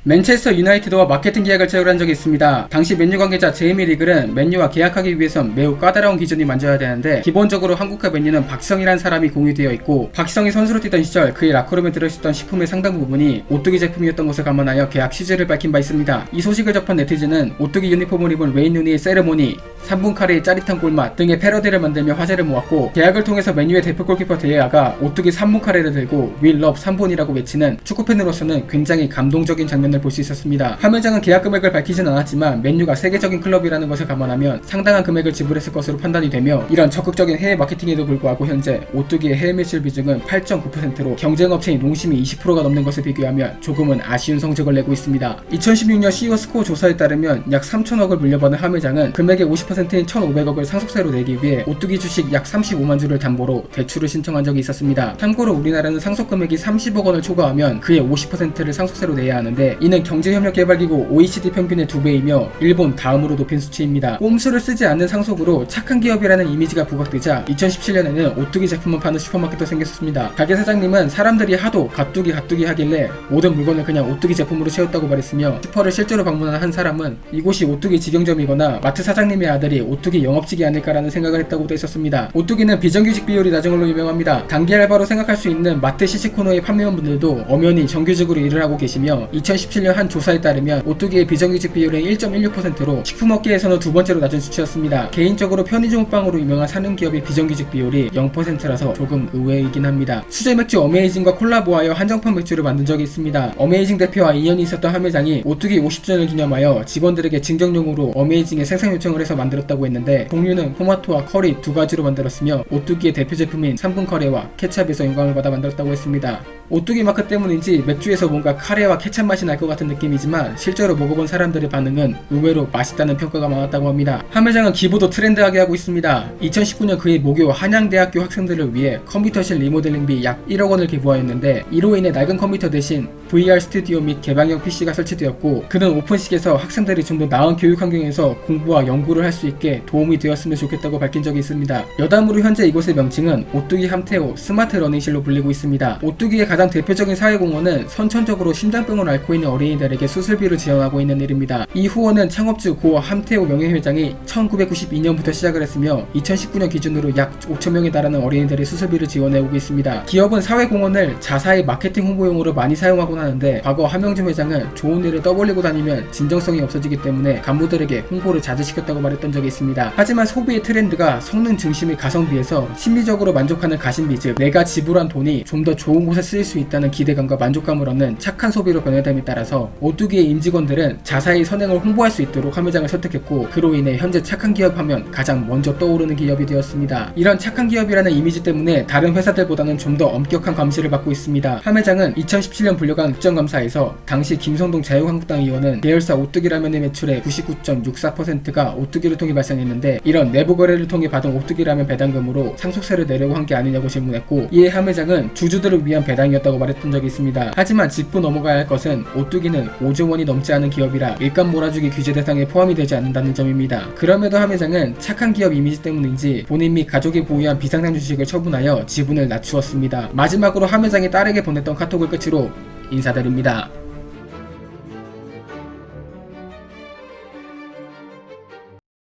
맨체스터 유나이티드와 마케팅 계약을 체결한 적이 있습니다. 당시 맨유 관계자 제이미 리글은 맨유와 계약하기 위해선 매우 까다로운 기준이 만져야 되는데 기본적으로 한국과 맨유는 박지성이라는 사람이 공유되어 있고 박지성이 선수로 뛰던 시절 그의 라커룸에 들어있었던 식품의 상당 부분이 오뚜기 제품이었던 것을 감안하여 계약 취지를 밝힌 바 있습니다. 이 소식을 접한 네티즌은 오뚜기 유니폼을 입은 웨인 루니의 세레모니, 3분 카레의 짜릿한 꿀맛 등의 패러디를 만들며 화제를 모았고 계약을 통해서 맨유의 대표 골키퍼 데에아가 오뚜기 3분 카레를 들고 We love 3분이라고 외치는 축구팬으로서는 굉장히 감동적인 장면을 볼 수 있었습니다. 함의장은 계약 금액을 밝히진 않았지만 맨유가 세계적인 클럽이라는 것을 감안하면 상당한 금액을 지불했을 것으로 판단이 되며 이런 적극적인 해외 마케팅에도 불구하고 현재 오뚜기의 해외 매출 비중은 8.9%로 경쟁업체인 농심이 20%가 넘는 것을 비교하면 조금은 아쉬운 성적을 내고 있습니다. 2016년 CEO 스코어 조사에 따르면 약 3천억을 물려받은 함의장은 금액의 50%인 1,500억을 상속세로 내기 위해 오뚜기 주식 약 35만 주를 담보로 대출을 신청한 적이 있었습니다. 참고로 우리나라는 상속 금액이 30억 원을 초과하면 그의 50%를 상속세로 내야 하는데 이는 경제협력개발기구 OECD 평균의 2배이며 일본 다음으로 높은 수치입니다. 꼼수를 쓰지 않는 상속으로 착한 기업이라는 이미지가 부각되자 2017년에는 오뚜기 제품을 파는 슈퍼마켓도 생겼습니다. 가게 사장님은 사람들이 하도 가뚜기 하길래 모든 물건을 그냥 오뚜기 제품으로 채웠다고 말했으며 슈퍼를 실제로 방문한 한 사람은 이곳이 오뚜기 직영점이거나 마트 사장님의 아들이 오뚜기 영업직이 아닐까라는 생각을 했다고도 했었습니다. 오뚜기는 비정규직 비율이 낮은 걸로 유명합니다. 단기 알바로 생각할 수 있는 마트 시식 코너의 판매원분들도 엄연히 정규직으로 일을 하고 계시며 2017년 한 조사에 따르면 오뚜기의 비정규직 비율은 1.16%로 식품업계에서는 두 번째로 낮은 수치였습니다. 개인적으로 편의점 빵으로 유명한 사는기업의 비정규직 비율이 0%라서 조금 의외이긴 합니다. 수제 맥주 어메이징과 콜라보하여 한정판 맥주를 만든 적이 있습니다. 어메이징 대표와 인연이 있었던 함회장이 오뚜기 50주년을 기념하여 직원들에게 증정용으로 어메이징의 생산 요청을 해서 만들었다고 했는데 종류는 토마토와 커리 두 가지로 만들었으며 오뚜기의 대표 제품인 3분 카레와 케찹에서 영감을 받아 만들었다고 했습니다. 오뚜기 마크 때문인지 맥주에서 뭔가 카레와 케찹 맛이 날 것 같은 느낌이지만 실제로 먹어본 사람들의 반응은 의외로 맛있다는 평가가 많았다고 합니다. 함회장은 기부도 트렌드하게 하고 있습니다. 2019년 그의 모교 한양대학교 학생들을 위해 컴퓨터실 리모델링비 약 1억 원을 기부하였는데 이로 인해 낡은 컴퓨터 대신 VR 스튜디오 및 개방형 PC가 설치되었고 그는 오픈식에서 학생들이 좀 더 나은 교육 환경에서 공부와 연구를 할 수 있게 도움이 되었으면 좋겠다고 밝힌 적이 있습니다. 여담으로 현재 이곳의 명칭은 오뚜기 함태호 스마트 러닝실로 불리고 있습니다. 오뚜기의 가장 대표적인 사회공헌은 선천적으로 심장병을 앓고 있는 어린이들에게 수술비를 지원하고 있는 일입니다. 이 후원은 창업주 고 함태호 명예회장이 1992년부터 시작을 했으며 2019년 기준으로 약 5,000명에 달하는 어린이들의 수술비를 지원해오고 있습니다. 기업은 사회공헌을 자사의 마케팅 홍보용으로 많이 사용하곤 하는데 과거 함영준 회장은 좋은 일을 떠벌리고 다니면 진정성이 없어지기 때문에 간부들에게 홍보를 자제시켰다고 말했던 적이 있습니다. 하지만 소비의 트렌드가 성능 중심의 가성비에서 심리적으로 만족하는 가심비 즉 내가 지불한 돈이 좀 더 좋은 곳에 쓰일 수 있다는 기대감과 만족감을 얻는 착한 소비로 변화됨에 따라서 오뚜기의 임직원들은 자사의 선행을 홍보할 수 있도록 함회장을 설득했고 그로 인해 현재 착한 기업 하면 가장 먼저 떠오르는 기업이 되었습니다. 이런 착한 기업이라는 이미지 때문에 다른 회사들보다는 좀 더 엄격한 감시를 받고 있습니다. 함회장은 2017년 불려간 국정감사에서 당시 김성동 자유한국당 의원은 계열사 오뚜기 라면의 매출의 99.64%가 오뚜기를 통해 발생했는데 이런 내부 거래를 통해 받은 오뚜기 라면 배당금으로 상속세를 내려고 한 게 아니냐고 질문했고 이에 함회장은 주주들을 위한 배당이었다고 말했던 적이 있습니다. 하지만 짚고 넘어가야 할 것은 오뚜기는 5조 원이 넘지 않은 기업이라 일감 몰아주기 규제 대상에 포함이 되지 않는다는 점입니다. 그럼에도 함회장은 착한 기업 이미지 때문인지 본인 및 가족이 보유한 비상장 주식을 처분하여 지분을 낮추었습니다. 마지막으로 함회장이 딸에게 보냈던 카톡을 끝으로 인사드립니다.